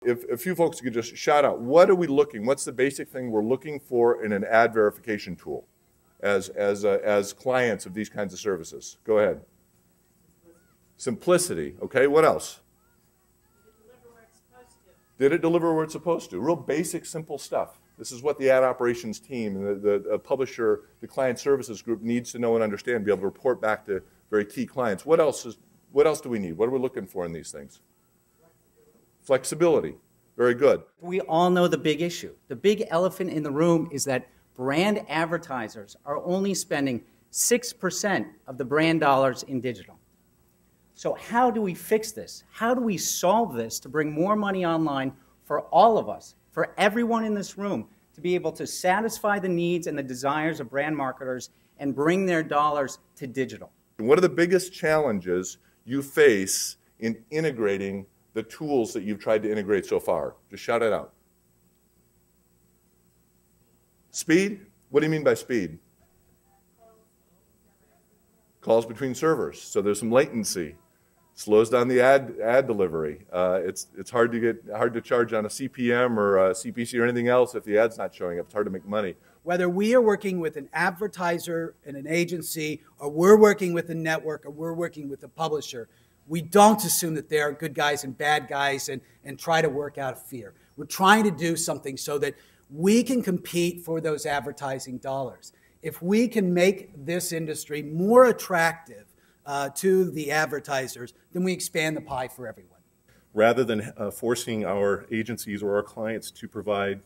if a few folks could just shout out, what are we looking, what's the basic thing we're looking for in an ad verification tool as clients of these kinds of services? Go ahead. Simplicity. Okay, what else? Did it deliver where it's supposed to? Real basic, simple stuff. This is what the ad operations team and the publisher, the client services group needs to know and understand, be able to report back to very key clients. What else do we need? What are we looking for in these things? Flexibility. Very good. We all know the big issue. The big elephant in the room is that brand advertisers are only spending 6% of the brand dollars in digital. So how do we fix this? How do we solve this to bring more money online for all of us, for everyone in this room, to be able to satisfy the needs and the desires of brand marketers and bring their dollars to digital? What are the biggest challenges you face in integrating the tools that you've tried to integrate so far? Just shout it out. Speed? What do you mean by speed? Calls between servers. So there's some latency. Slows down the ad delivery. It's hard to charge on a CPM or a CPC or anything else if the ad's not showing up. It's hard to make money. Whether we are working with an advertiser and an agency, or we're working with a network, or we're working with a publisher, we don't assume that there are good guys and bad guys and try to work out a fear. We're trying to do something so that we can compete for those advertising dollars. If we can make this industry more attractive to the advertisers, then we expand the pie for everyone. Rather than forcing our agencies or our clients to provide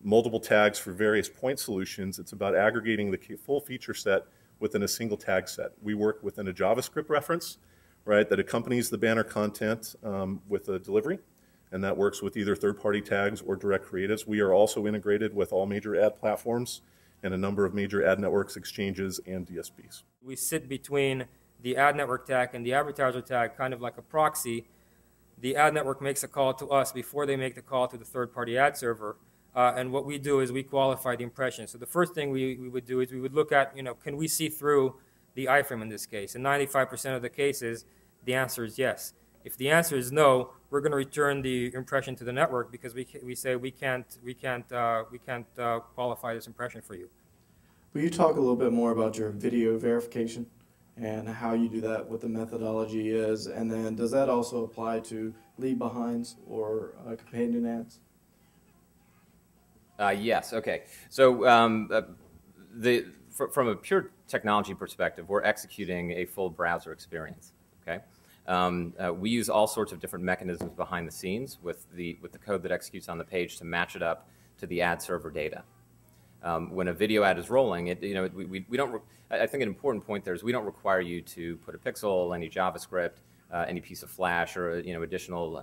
multiple tags for various point solutions, it's about aggregating the full feature set within a single tag set. We work within a JavaScript reference, right, that accompanies the banner content with a delivery, and that works with either third-party tags or direct creatives. We are also integrated with all major ad platforms and a number of major ad networks, exchanges, and DSPs. We sit between the ad network tag and the advertiser tag, kind of like a proxy. The ad network makes a call to us before they make the call to the third-party ad server. And what we do is we qualify the impression. So the first thing we would do is we would look at, can we see through the iframe in this case? In 95% of the cases, the answer is yes. If the answer is no, we're going to return the impression to the network because we say we can't qualify this impression for you. Will you talk a little bit more about your video verification and how you do that, what the methodology is, and then does that also apply to leave behinds or companion ads? Yes, okay. So from a pure technology perspective, we're executing a full browser experience, okay? We use all sorts of different mechanisms behind the scenes with the code that executes on the page to match it up to the ad server data. When a video ad is rolling, we don't. I think an important point there is we don't require you to put a pixel, any JavaScript, any piece of Flash, or additional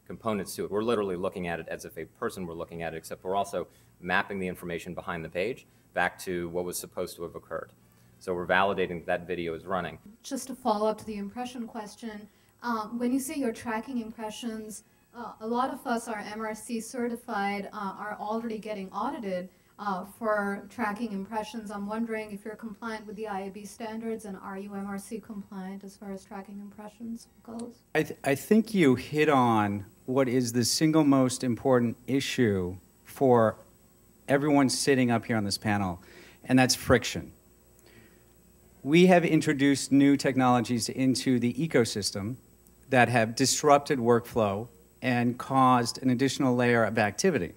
components to it. We're literally looking at it as if a person were looking at it, except we're also mapping the information behind the page back to what was supposed to have occurred. So we're validating that video is running. Just to follow up to the impression question, when you say you're tracking impressions, a lot of us are MRC certified, are already getting audited for tracking impressions. I'm wondering if you're compliant with the IAB standards, and are you MRC compliant as far as tracking impressions goes? I think you hit on what is the single most important issue for everyone sitting up here on this panel, and that's friction. We have introduced new technologies into the ecosystem that have disrupted workflow and caused an additional layer of activity.